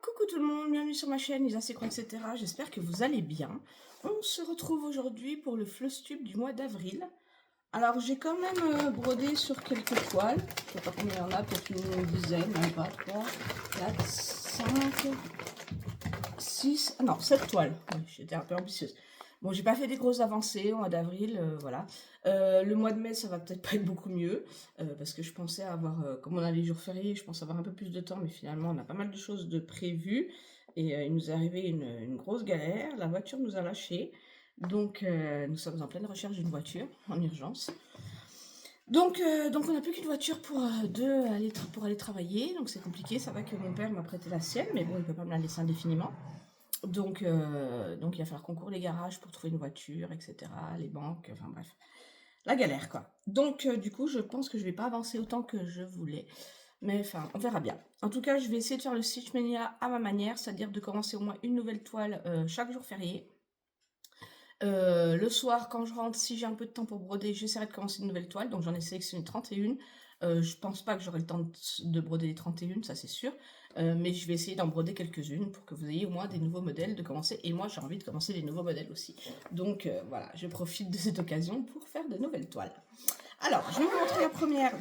Coucou tout le monde, bienvenue sur ma chaîne Lisa C'est quoi, etc. J'espère que vous allez bien. On se retrouve aujourd'hui pour le Flosstube du mois d'avril. Alors j'ai quand même brodé sur quelques toiles. Je sais pas combien il y en a, peut-être une dizaine, même pas, 3, 4, 5, 6, non 7 toiles. Oui, j'étais un peu ambitieuse. Bon, j'ai pas fait des grosses avancées au mois d'avril, voilà. Le mois de mai, ça va peut-être pas être beaucoup mieux, parce que je pensais avoir, comme on a les jours fériés, je pense avoir un peu plus de temps, mais finalement, on a pas mal de choses de prévues, et il nous est arrivé une grosse galère. La voiture nous a lâchés, donc nous sommes en pleine recherche d'une voiture, en urgence. Donc on n'a plus qu'une voiture pour aller travailler, donc c'est compliqué. Ça va que mon père m'a prêté la sienne, mais bon, il peut pas me la laisser indéfiniment. Donc il va falloir qu'on court les garages pour trouver une voiture, etc., les banques, enfin bref, la galère quoi. Donc du coup, je pense que je vais pas avancer autant que je voulais, mais enfin, on verra bien. En tout cas, je vais essayer de faire le Stitch Mania à ma manière, c'est-à-dire de commencer au moins une nouvelle toile chaque jour férié. Le soir, quand je rentre, si j'ai un peu de temps pour broder, j'essaierai de commencer une nouvelle toile, donc j'en ai sélectionné 31. Je pense pas que j'aurai le temps de broder les 31, ça c'est sûr, mais je vais essayer d'en broder quelques-unes pour que vous ayez au moins des nouveaux modèles de commencer, et moi j'ai envie de commencer des nouveaux modèles aussi. Donc voilà, je profite de cette occasion pour faire de nouvelles toiles. Alors, je vais vous montrer la première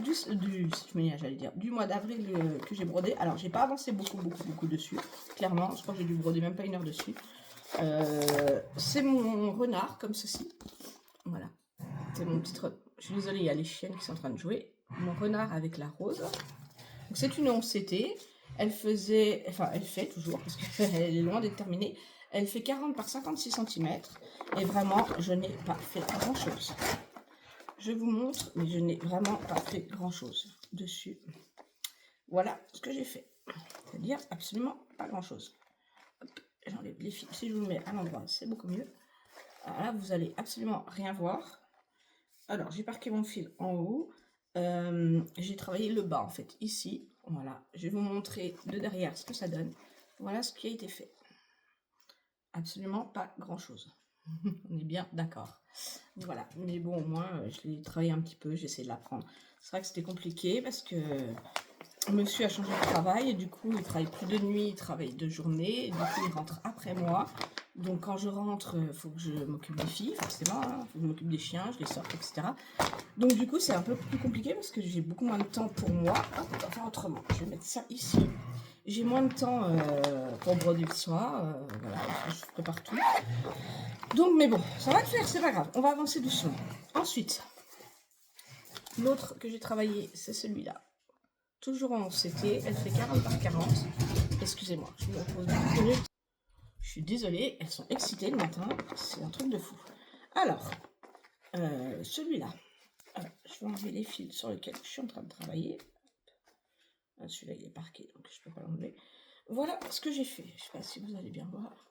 du mois d'avril que j'ai brodé. Alors, j'ai pas avancé beaucoup dessus, clairement, je crois que j'ai dû broder même pas une heure dessus. C'est mon renard, comme ceci. Voilà. C'est mon petit renard. Je suis désolée, il y a les chiennes qui sont en train de jouer. Mon renard avec la rose. Donc c'est une 11 CT. Elle faisait, enfin elle fait toujours, parce qu'elle est loin d'être terminée. Elle fait 40 par 56 cm. Et vraiment, je n'ai pas fait grand chose. Je vous montre, mais je n'ai vraiment pas fait grand chose dessus. Voilà ce que j'ai fait. C'est-à-dire absolument pas grand chose. J'enlève les fils. Si je vous le mets à l'endroit, c'est beaucoup mieux. Alors là, vous allez absolument rien voir. Alors, j'ai parqué mon fil en haut. J'ai travaillé le bas, en fait, ici. Voilà. Je vais vous montrer de derrière ce que ça donne. Voilà ce qui a été fait. Absolument pas grand-chose. On est bien d'accord. Voilà. Mais bon, au moins, je l'ai travaillé un petit peu. J'ai essayé de l'apprendre. C'est vrai que c'était compliqué parce que monsieur a changé de travail et du coup, il travaille plus de nuit, il travaille de journée. Et du coup, il rentre après moi. Donc quand je rentre, il faut que je m'occupe des filles, forcément, hein. Faut que je m'occupe des chiens, je les sorte, etc. Donc du coup, c'est un peu plus compliqué parce que j'ai beaucoup moins de temps pour moi. Hop, on va faire autrement. Je vais mettre ça ici. J'ai moins de temps pour broder le soir. Voilà, je prépare tout. Donc, mais bon, ça va le faire, c'est pas grave. On va avancer doucement. Ensuite, l'autre que j'ai travaillé, c'est celui-là. Toujours en CT, elle fait 40 par 40. Excusez-moi, je me repose 10 minutes. Je suis désolée, elles sont excitées le matin, c'est un truc de fou. Alors, celui-là, je vais enlever les fils sur lesquels je suis en train de travailler. Celui-là, il est parqué, donc je ne peux pas l'enlever. Voilà ce que j'ai fait. Je ne sais pas si vous allez bien voir.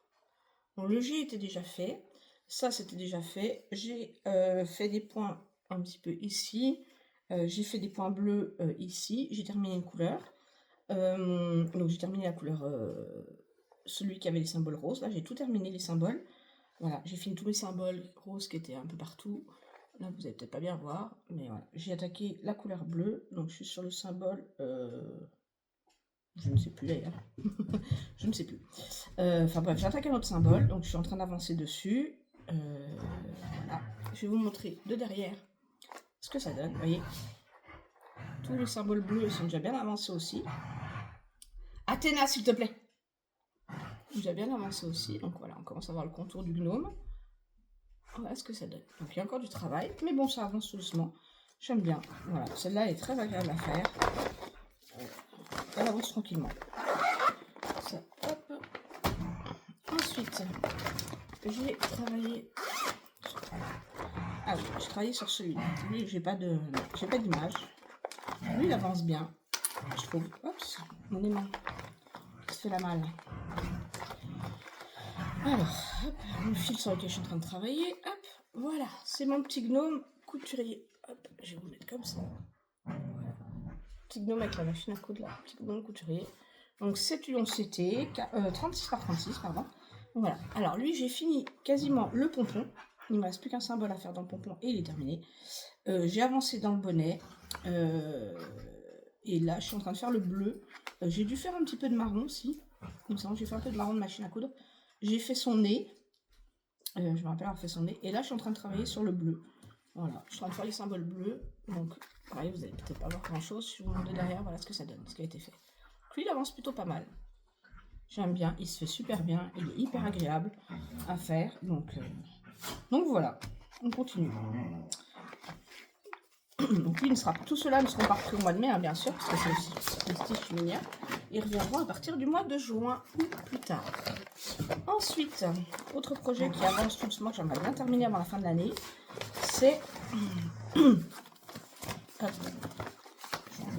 Bon, le G était déjà fait. Ça, c'était déjà fait. J'ai fait des points un petit peu ici. J'ai fait des points bleus ici. J'ai terminé une couleur. Donc, j'ai terminé la couleur... celui qui avait les symboles roses, là j'ai tout terminé les symboles, voilà, j'ai fini tous les symboles roses qui étaient un peu partout, là vous allez peut-être pas bien voir, mais voilà, j'ai attaqué la couleur bleue, donc je suis sur le symbole, je ne sais plus d'ailleurs, je ne sais plus, enfin bref, j'ai attaqué un autre symbole, donc je suis en train d'avancer dessus, voilà, je vais vous montrer de derrière ce que ça donne, vous voyez, tous les symboles bleus sont déjà bien avancés aussi. Athéna s'il te plaît. J'ai bien avancé aussi, donc voilà, on commence à voir le contour du gnome. Voilà ce que ça donne. Donc il y a encore du travail, mais bon, ça avance doucement. J'aime bien. Voilà, celle-là est très agréable à faire. Elle avance tranquillement. Ça, hop. Ensuite, j'ai travaillé. Ah oui, j'ai travaillé sur celui-là. Lui, j'ai pas d'image. Lui, il avance bien, je trouve. Oups, mon aimant qui se fait la malle. Alors, hop, le fil sur lequel je suis en train de travailler, hop, voilà, c'est mon petit gnome couturier. Hop, je vais vous mettre comme ça. Voilà. Petit gnome avec la machine à coudre là, petit gnome couturier. Donc c'est une CT, 36 par 36, pardon. Voilà, alors lui j'ai fini quasiment le pompon. Il ne me reste plus qu'un symbole à faire dans le pompon et il est terminé. J'ai avancé dans le bonnet. Et là je suis en train de faire le bleu. J'ai dû faire un petit peu de marron aussi. Il me semble que j'ai fait un peu de marron de machine à coudre. J'ai fait son nez. Je me rappelle avoir fait son nez. Et là, je suis en train de travailler sur le bleu. Voilà, je suis en train de faire les symboles bleus. Donc, pareil, vous allez peut-être pas voir grand-chose. Si je vous montre de derrière, voilà ce que ça donne, ce qui a été fait. Donc, lui, il avance plutôt pas mal. J'aime bien, il se fait super bien. Il est hyper agréable à faire. Donc voilà, on continue. Donc lui, tout cela ne seront pas repris au mois de mai, hein, bien sûr, parce que c'est aussi des stitch minières. Ils reviendront à partir du mois de juin ou plus tard. Ensuite, autre projet qui avance tout doucement, que j'aimerais bien terminer avant la fin de l'année, c'est...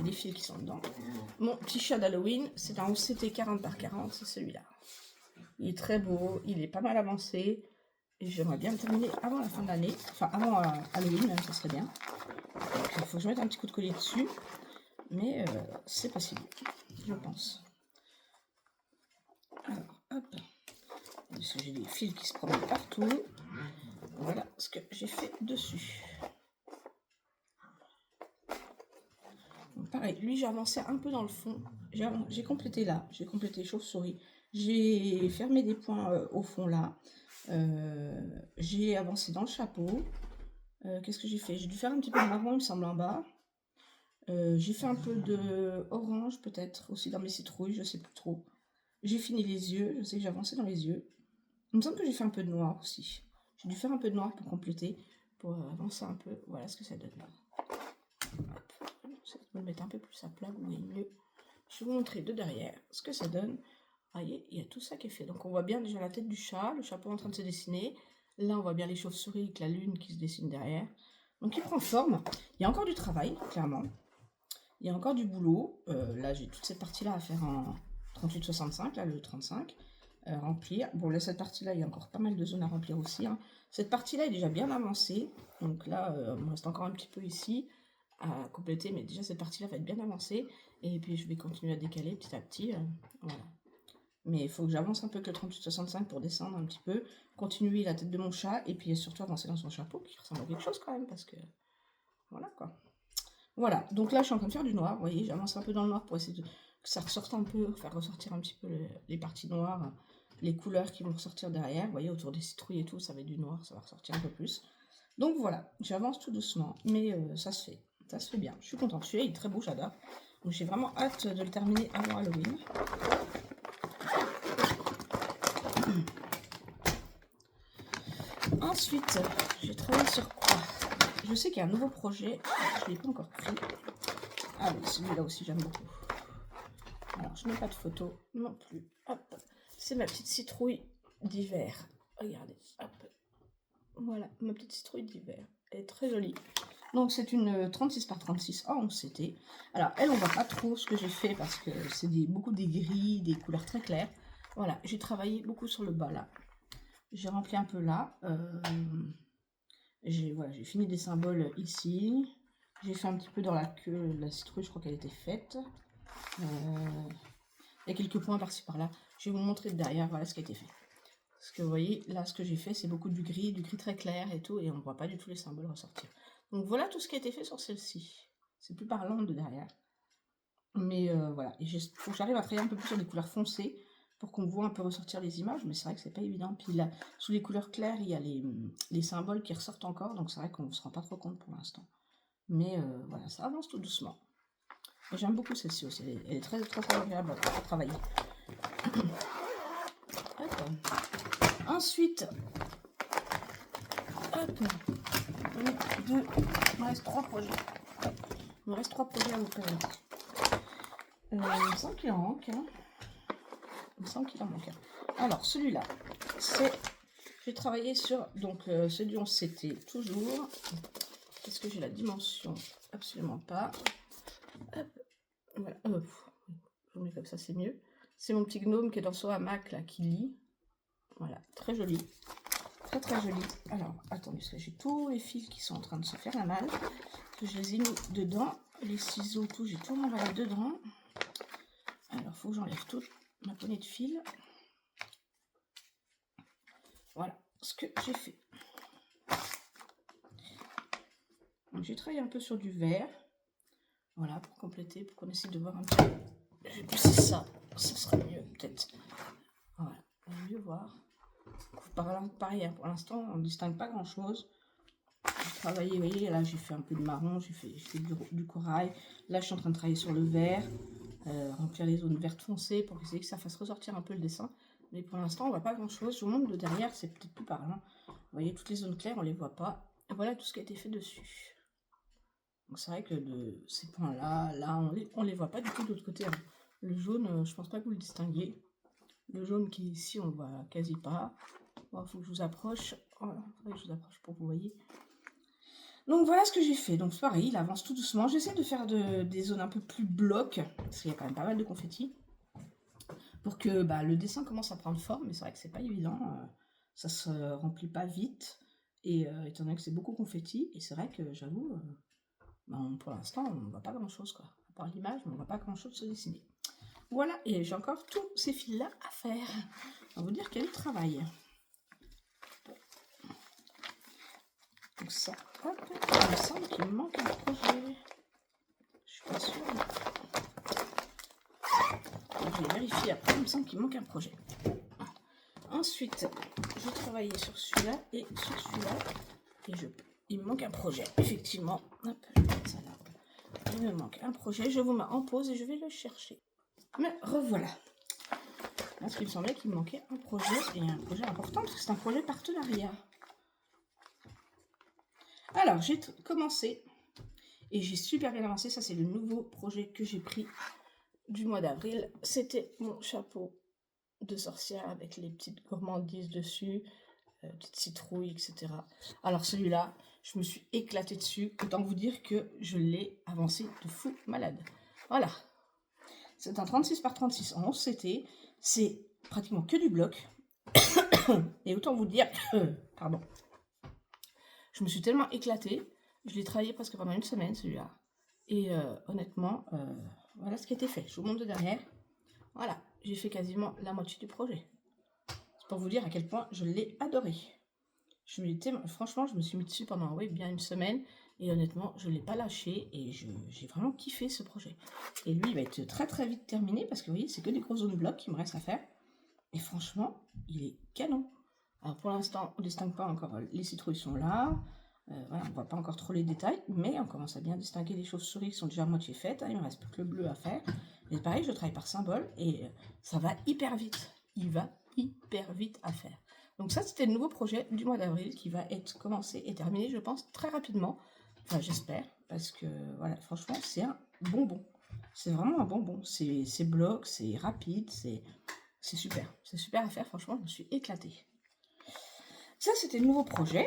les fils qui sont dedans. Mon petit chat d'Halloween, c'est un OCT 40 par 40, c'est celui-là. Il est très beau, il est pas mal avancé, et j'aimerais bien le terminer avant la fin de l'année, enfin avant Halloween même, ça serait bien. Donc, il faut que je mette un petit coup de collier dessus, mais c'est possible, je pense. Alors, hop, parce que j'ai des fils qui se promènent partout. Voilà ce que j'ai fait dessus. Donc, pareil, lui j'ai avancé un peu dans le fond. J'ai complété là, j'ai complété chauve-souris. J'ai fermé des points au fond là. J'ai avancé dans le chapeau. Qu'est-ce que j'ai fait? J'ai dû faire un petit peu de marron, il me semble, en bas. J'ai fait un peu de orange peut-être aussi dans mes citrouilles, je sais plus trop. J'ai fini les yeux, je sais que j'ai avancé dans les yeux. Il me semble que j'ai fait un peu de noir aussi. J'ai dû faire un peu de noir pour compléter, pour avancer un peu. Voilà ce que ça donne. Hop. Je vais me mettre un peu plus à plat, vous voyez mieux. Je vais vous montrer de derrière ce que ça donne. Vous voyez, il y a tout ça qui est fait. Donc on voit bien déjà la tête du chat, le chapeau en train de se dessiner. Là, on voit bien les chauves-souris avec la lune qui se dessine derrière. Donc il prend forme. Il y a encore du travail, clairement. Il y a encore du boulot. Là, j'ai toute cette partie-là à faire en 38-65, là, le 35. Remplir. Bon, là, cette partie-là, il y a encore pas mal de zones à remplir aussi. Hein. Cette partie-là est déjà bien avancée. Donc là, il me reste encore un petit peu ici à compléter. Mais déjà, cette partie-là va être bien avancée. Et puis, je vais continuer à décaler petit à petit. Voilà. Mais il faut que j'avance un peu que le 38-65 pour descendre un petit peu. Continuer la tête de mon chat. Et puis, surtout, avancer dans son chapeau qui ressemble à quelque chose quand même. Parce que, voilà, quoi. Voilà, donc là je suis en train de faire du noir, vous voyez, j'avance un peu dans le noir pour essayer que ça ressorte un peu, faire ressortir un petit peu les parties noires, les couleurs qui vont ressortir derrière, vous voyez, autour des citrouilles et tout, ça va être du noir, ça va ressortir un peu plus. Donc voilà, j'avance tout doucement, mais ça se fait bien, je suis contente, celui-là il est très beau, j'adore. Donc j'ai vraiment hâte de le terminer avant Halloween. Ensuite, j'ai travaillé sur quoi? Je sais qu'il y a un nouveau projet, je ne l'ai pas encore pris. Ah oui, celui-là aussi j'aime beaucoup. Alors, je n'ai pas de photo non plus. Hop, c'est ma petite citrouille d'hiver. Regardez, hop. Voilà, ma petite citrouille d'hiver. Elle est très jolie. Donc, c'est une 36 par 36 en 11CT. Alors, elle, on voit pas trop ce que j'ai fait parce que c'est beaucoup des gris, des couleurs très claires. Voilà, j'ai travaillé beaucoup sur le bas, là. J'ai rempli un peu là. J'ai fini des symboles ici. J'ai fait un petit peu dans la queue de la citrouille, je crois qu'elle était faite. Il y a quelques points par-ci par-là. Je vais vous montrer de derrière, voilà ce qui a été fait. Parce que vous voyez, là, ce que j'ai fait, c'est beaucoup du gris très clair et tout, et on ne voit pas du tout les symboles ressortir. Donc voilà tout ce qui a été fait sur celle-ci. C'est plus parlant de derrière. Mais voilà, et il faut que j'arrive à travailler un peu plus sur des couleurs foncées pour qu'on voit un peu ressortir les images, mais c'est vrai que c'est pas évident. Puis là, sous les couleurs claires, il y a les symboles qui ressortent encore, donc c'est vrai qu'on ne se rend pas trop compte pour l'instant. Mais voilà, ça avance tout doucement. J'aime beaucoup celle-ci aussi, elle est très, très, très agréable à travailler. Ensuite, hop, il me reste 3 projets. Il me reste 3 projets à vous présenter. Il me semble qu'il en manque. Hein. Il me semble qu'il en manque. Alors, celui-là, c'est... J'ai travaillé sur donc celui du 11CT toujours. Est-ce que j'ai la dimension? Absolument pas. Hop, voilà. Je vous mets comme ça, c'est mieux. C'est mon petit gnome qui est dans son hamac là, qui lit. Voilà, très joli. Très très joli. Alors, attendez, parce que j'ai tous les fils qui sont en train de se faire la malle. Que je les ai mis dedans. Les ciseaux, tout, j'ai tout emballé dedans. Alors, il faut que j'enlève toute ma poignée de fil. Voilà ce que j'ai fait. J'ai travaillé un peu sur du vert. Voilà, pour compléter, pour qu'on essaie de voir un peu. Je vais pousser ça, ça sera mieux peut-être. pareil, hein, pour l'instant, on ne distingue pas grand-chose. J'ai travaillé, vous voyez, là, j'ai fait un peu de marron, j'ai fait du corail. Là, je suis en train de travailler sur le vert, remplir les zones vertes foncées pour essayer que ça fasse ressortir un peu le dessin. Mais pour l'instant, on voit pas grand-chose. Je vous montre de derrière, c'est peut-être plus parlant. Vous voyez, toutes les zones claires, on les voit pas. Et voilà tout ce qui a été fait dessus. Donc c'est vrai que ces points-là, on les voit pas du tout de l'autre côté, hein. Le jaune, je pense pas que vous le distinguiez. Le jaune qui est ici, on le voit quasi pas. Bon, faut que je vous approche. Voilà, faudrait que je vous approche pour que vous voyez. Donc voilà ce que j'ai fait. Donc pareil, il avance tout doucement. J'essaie de faire des zones un peu plus blocs, parce qu'il y a quand même pas mal de confettis, pour que le dessin commence à prendre forme. Mais c'est vrai que c'est pas évident. Ça se remplit pas vite. Et étant donné que c'est beaucoup confetti, et c'est vrai que j'avoue, pour l'instant, on ne voit pas grand-chose, quoi. À part l'image, on ne voit pas grand-chose se dessiner. Voilà, et j'ai encore tous ces fils-là à faire. On va vous dire qu'il y a du travail. Donc ça, hop, il me semble qu'il me manque un projet. Je suis pas sûre. Donc je vais vérifier après, il me semble qu'il me manque un projet. Ensuite, je travaillais sur celui-là et sur celui-là. Et il me manque un projet, effectivement. Hop, je vais mettre ça là. Il me manque un projet, je vous mets en pause et je vais le chercher. Mais revoilà. Parce qu'il me semblait qu'il me manquait un projet, et un projet important, parce que c'est un projet partenariat. Alors, j'ai commencé, et j'ai super bien avancé. Ça, c'est le nouveau projet que j'ai pris du mois d'avril. C'était mon chapeau de sorcière avec les petites gourmandises dessus, petites citrouilles, etc. Alors, celui-là, je me suis éclatée dessus. Autant vous dire que je l'ai avancé de fou malade. Voilà. C'est un 36 par 36 en 11 CT. C'est pratiquement que du bloc. Et autant vous dire que, pardon, je me suis tellement éclatée. Je l'ai travaillé presque pendant une semaine, celui-là. Et honnêtement, voilà ce qui a été fait. Je vous montre de derrière. Voilà, j'ai fait quasiment la moitié du projet. C'est pour vous dire à quel point je l'ai adoré. Franchement, je me suis mis dessus pendant bien une semaine. Et honnêtement, je ne l'ai pas lâché. Et j'ai vraiment kiffé ce projet. Et lui, il va être très très vite terminé. Parce que vous voyez, c'est que des grosses zones blocs qu'il me reste à faire. Et franchement, il est canon. Alors pour l'instant, on ne distingue pas encore. Les citrouilles sont là. Voilà, on ne voit pas encore trop les détails. Mais on commence à bien distinguer les chauves-souris qui sont déjà à moitié faites. Il ne me reste plus que le bleu à faire. Mais pareil, je travaille par symbole. Et ça va hyper vite. Il va hyper vite à faire. Donc ça, c'était le nouveau projet du mois d'avril qui va être commencé et terminé, je pense, très rapidement. Enfin, j'espère. Parce que, voilà, franchement, c'est un bonbon. C'est vraiment un bonbon. C'est bloc, c'est rapide, c'est super. C'est super à faire, franchement, je me suis éclatée. Ça, c'était le nouveau projet.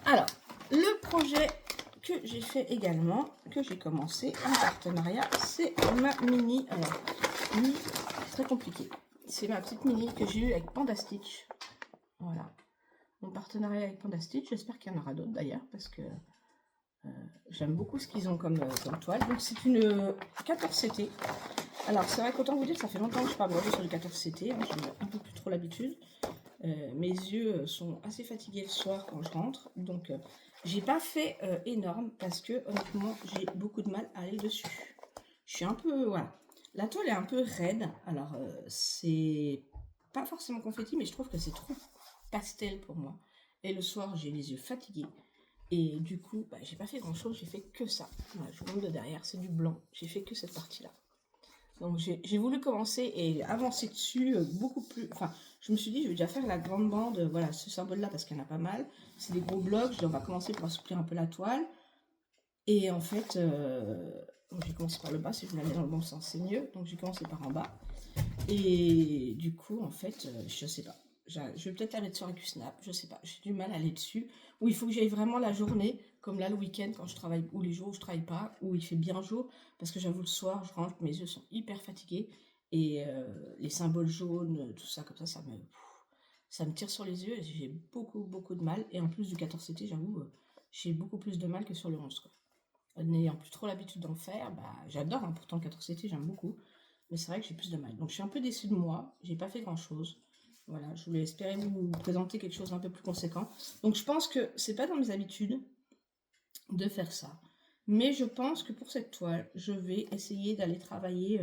Alors, le projet que j'ai fait également, que j'ai commencé en partenariat, c'est ma mini. Alors, mini, très compliqué. C'est ma petite mini que j'ai eue avec Panda Stitch. Voilà. Mon partenariat avec Panda Stitch, j'espère qu'il y en aura d'autres d'ailleurs, parce que j'aime beaucoup ce qu'ils ont comme toile. Donc, c'est une 14CT. Alors, c'est vrai qu'autant vous dire, ça fait longtemps que je ne suis pas brodée sur le 14CT. Hein, j'ai un peu plus trop l'habitude. Mes yeux sont assez fatigués le soir quand je rentre. Donc, j'ai pas fait énorme parce que, honnêtement, j'ai beaucoup de mal à aller dessus. Je suis un peu... Voilà. La toile est un peu raide. Alors, c'est pas forcément confetti, mais je trouve que c'est trop pastel pour moi. Et le soir, j'ai les yeux fatigués. Et du coup, j'ai pas fait grand-chose. J'ai fait que ça. Voilà, je vous montre de derrière. C'est du blanc. J'ai fait que cette partie-là. Donc j'ai voulu commencer et avancer dessus beaucoup plus... Enfin, je me suis dit, je vais déjà faire la grande bande, voilà, ce symbole-là, parce qu'il y en a pas mal. C'est des gros blocs, je dis, on va commencer pour assouplir un peu la toile. Et en fait, j'ai commencé par le bas, si je voulais aller dans le bon sens, c'est mieux. Donc j'ai commencé par en bas. Et du coup, en fait, je sais pas. Je vais peut-être la mettre sur un Q-Snap, je sais pas. J'ai du mal à aller dessus. Ou il faut que j'aille vraiment la journée, comme là le week-end quand je travaille, ou les jours où je travaille pas, où il fait bien jour. Parce que j'avoue, le soir, je rentre, mes yeux sont hyper fatigués. Et les symboles jaunes, tout ça, comme ça me tire sur les yeux. Et j'ai beaucoup de mal. Et en plus du 14CT, j'avoue, j'ai beaucoup plus de mal que sur le 11, quoi. N'ayant plus trop l'habitude d'en faire, j'adore, hein, pourtant le 14CT, j'aime beaucoup. Mais c'est vrai que j'ai plus de mal. Donc je suis un peu déçue de moi. J'ai pas fait grand chose. Voilà, je voulais espérer vous présenter quelque chose d'un peu plus conséquent. Donc je pense que c'est pas dans mes habitudes de faire ça. Mais je pense que pour cette toile, je vais essayer d'aller travailler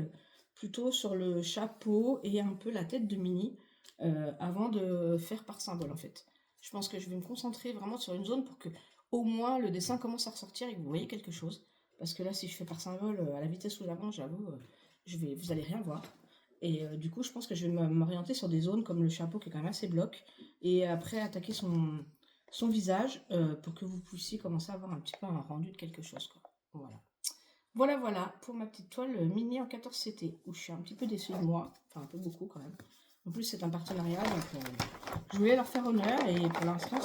plutôt sur le chapeau et un peu la tête de Minnie avant de faire par symbole en fait. Je pense que je vais me concentrer vraiment sur une zone pour que au moins le dessin commence à ressortir et que vous voyez quelque chose. Parce que là, si je fais par symbole à la vitesse où j'avance, j'avoue, vous allez rien voir. Et du coup, je pense que je vais m'orienter sur des zones comme le chapeau qui est quand même assez bloc. Et après, attaquer son visage pour que vous puissiez commencer à avoir un petit peu un rendu de quelque chose, quoi. Voilà. Voilà pour ma petite toile mini en 14 CT, où je suis un petit peu déçue de moi, enfin un peu beaucoup quand même. En plus c'est un partenariat, donc je voulais leur faire honneur et pour l'instant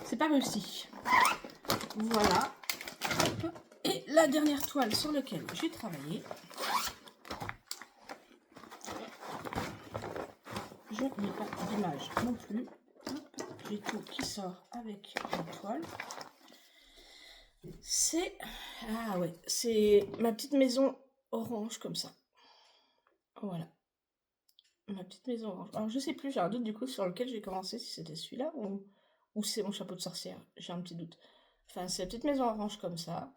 c'est pas réussi. Voilà. Et la dernière toile sur laquelle j'ai travaillé, je n'ai pas d'image non plus. J'ai tout qui sort avec la toile. C'est ma petite maison orange comme ça. Voilà. Ma petite maison orange. Alors je sais plus, j'ai un doute du coup sur lequel j'ai commencé, si c'était celui-là ou c'est mon chapeau de sorcière. J'ai un petit doute. Enfin, c'est la petite maison orange comme ça.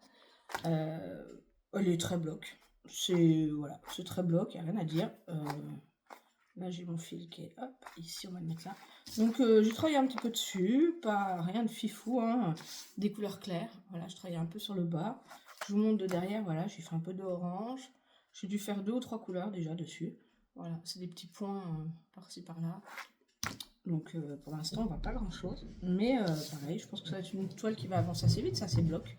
Elle est très bloc. C'est très bloc, il n'y a rien à dire. Là j'ai mon fil qui est ici, on va le mettre là. Donc j'ai travaillé un petit peu dessus, pas rien de fifou, hein, des couleurs claires. Voilà, je travaille un peu sur le bas. Je vous montre de derrière, voilà, j'ai fait un peu d'orange. J'ai dû faire 2 ou 3 couleurs déjà dessus. Voilà, c'est des petits points par-ci par-là. Donc pour l'instant on voit pas grand chose. Mais pareil, je pense que ça va être une toile qui va avancer assez vite, ça c'est bloc.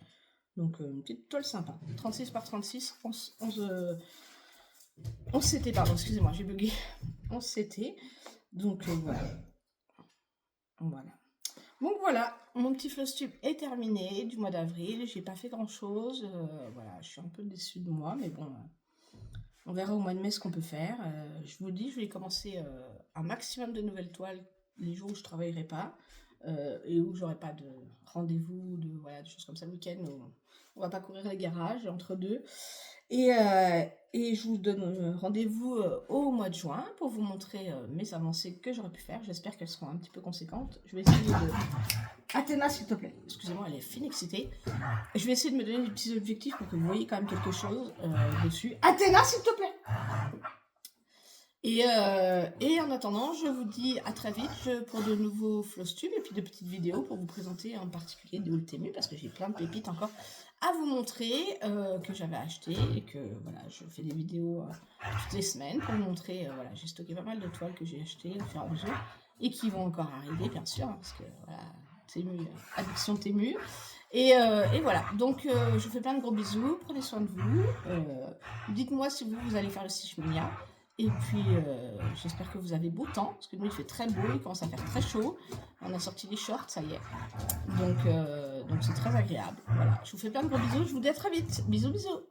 Donc une petite toile sympa. 36 par 36, 11 CT, pardon, excusez-moi, j'ai bugué. 11 CT. Donc voilà. Donc voilà, mon petit Flosstube est terminé du mois d'avril. J'ai pas fait grand chose. Voilà, je suis un peu déçue de moi, mais bon. On verra au mois de mai ce qu'on peut faire. Je vous dis, je vais commencer un maximum de nouvelles toiles les jours où je ne travaillerai pas et où j'aurai pas de rendez-vous, des choses comme ça le week-end. On va pas courir les garages entre deux. Et je vous donne rendez-vous au mois de juin pour vous montrer mes avancées que j'aurais pu faire. J'espère qu'elles seront un petit peu conséquentes. Je vais essayer de... Athéna, s'il te plaît. Excusez-moi, elle est fine excitée. Je vais essayer de me donner des petits objectifs pour que vous voyez quand même quelque chose dessus. Athéna, s'il te plaît. Et en attendant, je vous dis à très vite pour de nouveaux Flosstubes et puis de petites vidéos pour vous présenter en particulier de Ultemu parce que j'ai plein de pépites encore à vous montrer que j'avais acheté et que voilà, je fais des vidéos toutes les semaines pour vous montrer. Voilà, j'ai stocké pas mal de toiles que j'ai achetées au fur et à mesure et qui vont encore arriver bien sûr parce que voilà, Temu, addiction Temu. Et voilà, donc je vous fais plein de gros bisous, prenez soin de vous. Dites-moi si vous allez faire le Sishminia. Et puis, j'espère que vous avez beau temps, parce que nous, il fait très beau, il commence à faire très chaud. On a sorti les shorts, ça y est. Donc c'est très agréable. Voilà, je vous fais plein de gros bisous, je vous dis à très vite. Bisous, bisous.